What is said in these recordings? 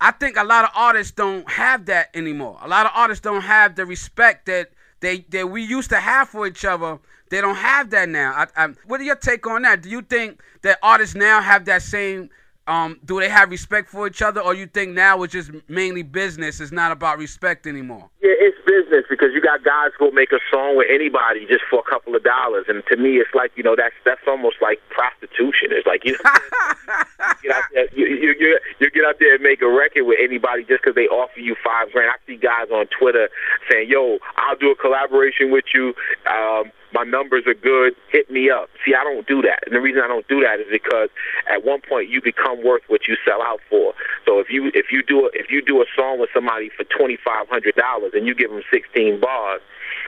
I think a lot of artists don't have that anymore. A lot of artists don't have the respect that we used to have for each other. They don't have that now. What are your take on that? Do you think that artists now have that same? Do they have respect for each other, or you think now it's just mainly business? It's not about respect anymore. Yeah, it's business because you got guys who will make a song with anybody just for a couple of dollars, and to me, it's like that's almost like prostitution. It's like you get out there, you get out there and make a record with anybody just because they offer you $5,000. I see guys on Twitter saying, "Yo, I'll do a collaboration with you. My numbers are good. Hit me up." See, I don't do that, and the reason I don't do that is because at one point you become worth what you sell out for. So if you do a song with somebody for $2,500 and you give them 16 bars,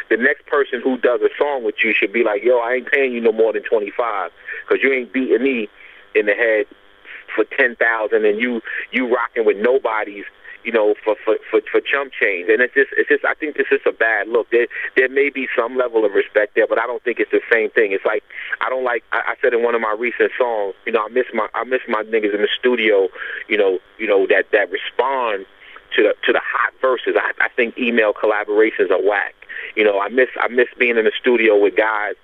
the next person who does a song with you should be like, "Yo, I ain't paying you no more than 25 because you ain't beating me in the head for 10,000 and you rocking with nobody's." For chump change, and it's just. I think this is a bad look. There may be some level of respect there, but I don't think it's the same thing. It's like I said in one of my recent songs. I miss my niggas in the studio. That respond to the hot verses. I think email collaborations are whack. I miss being in the studio with guys.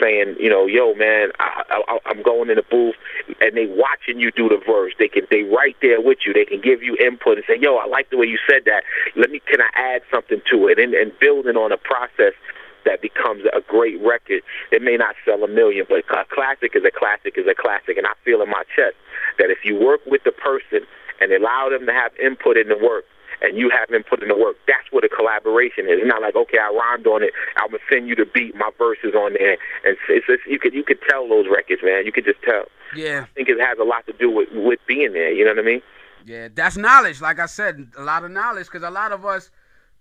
Saying, yo, man, I'm going in the booth, and they watching you do the verse. They right there with you. They can give you input and say, yo, I like the way you said that. Can I add something to it? And building on a process that becomes a great record. It may not sell 1 million, but a classic is a classic is a classic. And I feel in my chest that if you work with the person and allow them to have input in the work, and you have been put in the work, that's what a collaboration is. It's not like, okay, I rhymed on it, I'm going to send you the beat, my verse is on there. And you could tell those records, man. You could just tell. Yeah. I think it has a lot to do with being there, you know what I mean? Yeah, that's knowledge. Like I said, a lot of knowledge, because a lot of us,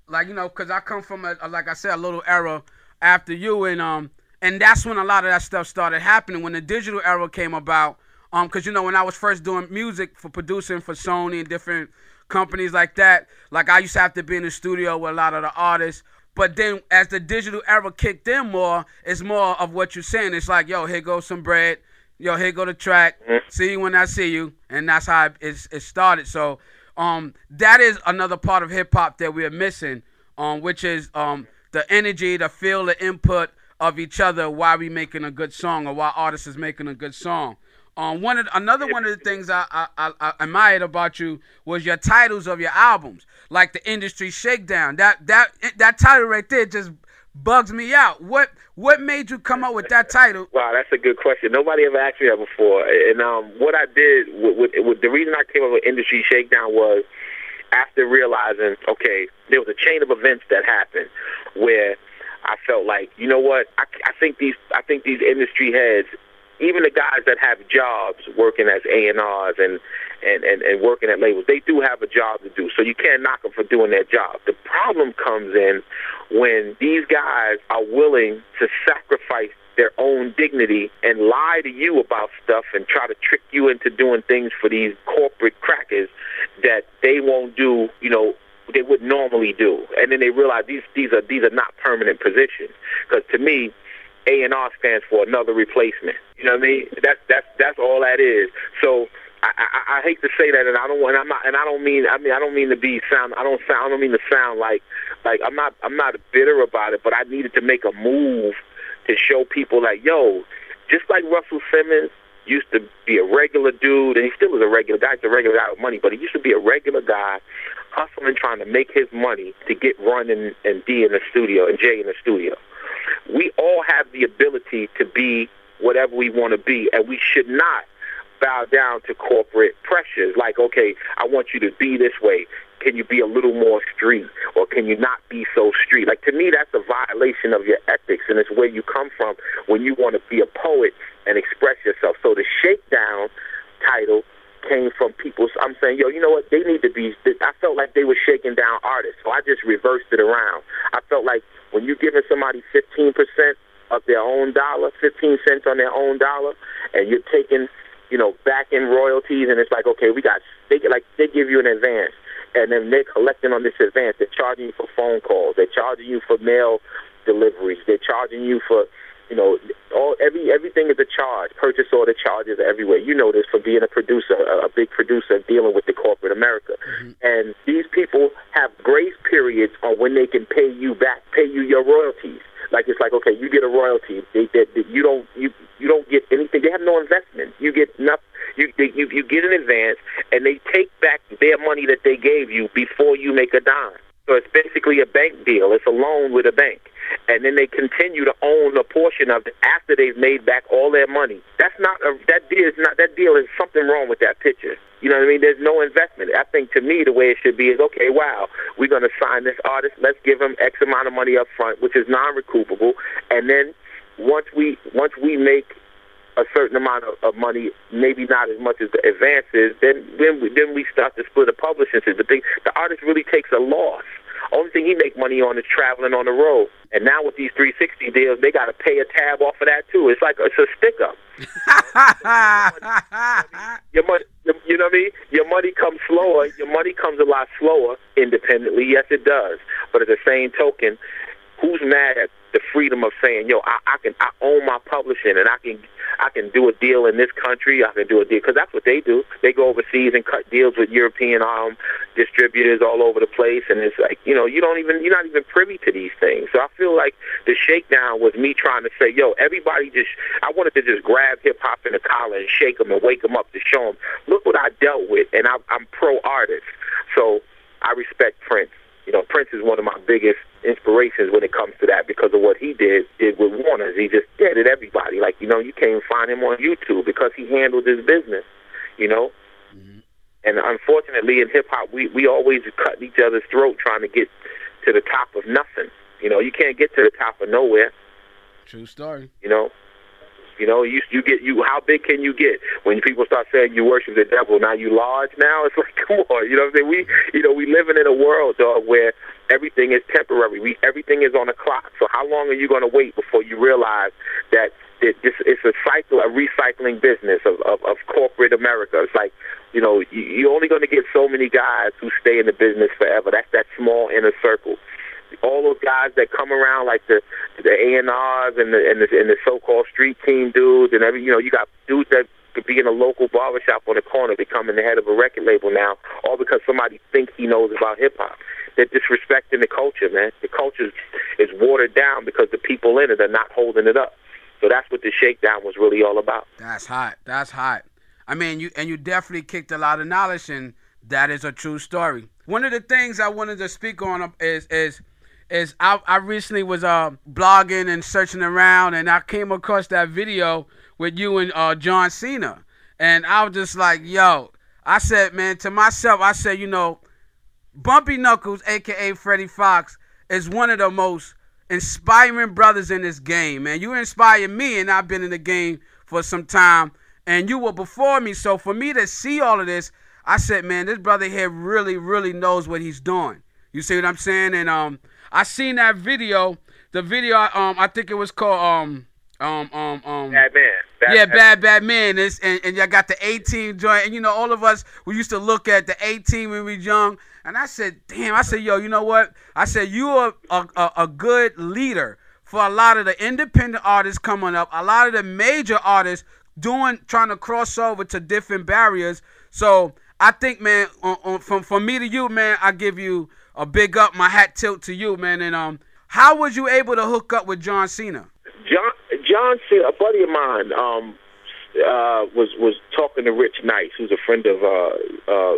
because I come from, like I said, a little era after you, and that's when a lot of that stuff started happening, when the digital era came about, because, when I was first doing music for producing for Sony and different companies like that, like I used to have to be in the studio with a lot of the artists. But then as the digital era kicked in more, it's more of what you're saying. It's like, yo, here goes some bread. Yo, here go the track. See you when I see you. And that's how it started. So that is another part of hip-hop that we are missing, which is the energy, the feel, the input of each other while we making a good song or while artists is making a good song. One of the things I admired about you was your titles of your albums, like the Industry Shakedown. That title right there just bugs me out. What made you come up with that title? Wow, that's a good question. Nobody ever asked me that before. And what I did with the reason I came up with Industry Shakedown was after realizing, okay, there was a chain of events that happened where I felt like, you know what, I think these industry heads, even the guys that have jobs working as A&Rs and working at labels, they do have a job to do. So you can't knock them for doing their job. The problem comes in when these guys are willing to sacrifice their own dignity and lie to you about stuff and try to trick you into doing things for these corporate crackers that they won't do, they would normally do. And then they realize these are not permanent positions. Because to me, A&R stands for another replacement. You know what I mean? That's all that is. So I hate to say that, and I don't mean to sound like I'm not bitter about it, but I needed to make a move to show people like, yo, just like Russell Simmons used to be a regular dude, and he still is a regular guy. He's a regular guy with money, but he used to be a regular guy hustling, trying to make his money to get Run and D in the studio and Jay in the studio. We all have the ability to be whatever we want to be, and we should not bow down to corporate pressures like, okay, I want you to be this way. Can you be a little more street, or can you not be so street? Like, to me, that's a violation of your ethics, and it's where you come from when you want to be a poet and express yourself. So the Shakedown title came from people. I'm saying, yo, you know what? They need to be. I felt like they were shaking down artists, so I just reversed it around. I felt like when you're giving somebody 15% of their own dollar, 15 cents on their own dollar, and you're taking, back in royalties, and it's like, okay, they give you an advance, and then they're collecting on this advance. They're charging you for phone calls. They're charging you for mail deliveries. They're charging you for Everything is a charge. Purchase order charges everywhere. You know this from being a producer, a big producer dealing with the corporate America. Mm-hmm. And these people have grace periods on when they can pay you your royalties. Like it's like, okay, you get a royalty. You don't get anything. They have no investment. You get nothing. You get an advance, and they take back their money that they gave you before you make a dime. So it's basically a bank deal. It's a loan with a bank. And then they continue to own a portion of it after they've made back all their money. That deal is something wrong with that picture. You know what I mean? There's no investment. I think to me the way it should be is, okay, wow, we're going to sign this artist. Let's give him X amount of money up front, which is non-recoupable. And then once we make a certain amount of money, maybe not as much as the advances, then we start to split the publishing. But the artist really takes a loss. Only thing he make money on is traveling on the road. And now with these 360 deals, they got to pay a tab off of that too. It's like it's a stick up. Your money, you know what I mean? Your money comes slower. Your money comes a lot slower independently. Yes, it does. But at the same token, who's mad at the freedom of saying, yo, I own my publishing, and I can do a deal in this country. I can do a deal, because that's what they do. They go overseas and cut deals with European distributors all over the place, and it's like, you're not even privy to these things. So I feel like the shakedown was me trying to say, yo, I wanted to just grab hip hop in the collar and shake them and wake them up to show them, look what I dealt with, and I'm pro artist. So I respect Prince. Prince is one of my biggest inspirations when it comes to that, because of what he did with Warner's. He just deaded everybody. Like, you can't even find him on YouTube because he handled his business, Mm-hmm. And unfortunately in hip-hop, we always cut each other's throat trying to get to the top of nothing. You can't get to the top of nowhere. True story. How big can you get? When people start saying you worship the devil, now you large now? It's like, come on, you know what I'm saying? We living in a world, dog, where everything is temporary. Everything is on a clock. So how long are you going to wait before you realize that it's a cycle, a recycling business of corporate America? It's like, you're only going to get so many guys who stay in the business forever. That's that small inner circle. All those guys that come around, like the A&Rs and the so-called street team dudes, and you got dudes that could be in a local barbershop on the corner becoming the head of a record label now, all because somebody thinks he knows about hip-hop. They're disrespecting the culture, man. The culture is watered down because the people in it are not holding it up. So that's what the shakedown was really all about. That's hot. That's hot. I mean, you definitely kicked a lot of knowledge, and that is a true story. One of the things I wanted to speak on is I recently was blogging and searching around, and I came across that video with you and John Cena. And I was just like, yo, I said, man, to myself, I said, Bumpy Knuckles, a.k.a. Freddie Fox, is one of the most inspiring brothers in this game, man. You inspired me, and I've been in the game for some time, and you were before me. So for me to see all of this, I said, man, this brother here really, really knows what he's doing. You see what I'm saying? And I seen that video. The video, I think it was called Bad Man. Bad Man. And y'all got the 18 joint. And all of us, we used to look at the 18 when we were young. And I said, damn. I said, yo, you know what? I said, you are a good leader for a lot of the independent artists coming up. A lot of the major artists trying to cross over to different barriers. So I think, man, from me to you, man, I give you a big up, my hat tilt to you, man. And how was you able to hook up with John Cena? John Cena, a buddy of mine, was talking to Rich Nice, who's a friend of,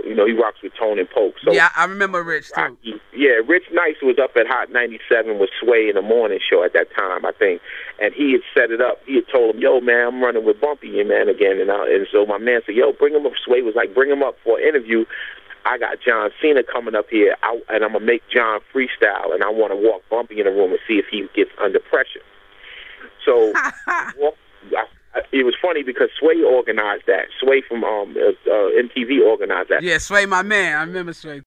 he rocks with Tone and Polk. So yeah, I remember Rich too. Yeah, Rich Nice was up at Hot 97 with Sway in the morning show at that time, I think, and he had set it up. He had told him, yo, man, I'm running with Bumpy, man, again, and so my man said, yo, bring him up. Sway was like, bring him up for an interview. I got John Cena coming up here, and I'm going to make John freestyle, and I want to walk Bumpy in the room and see if he gets under pressure. So it was funny because Sway organized that. Sway from MTV organized that. Yeah, Sway, my man. I remember Sway.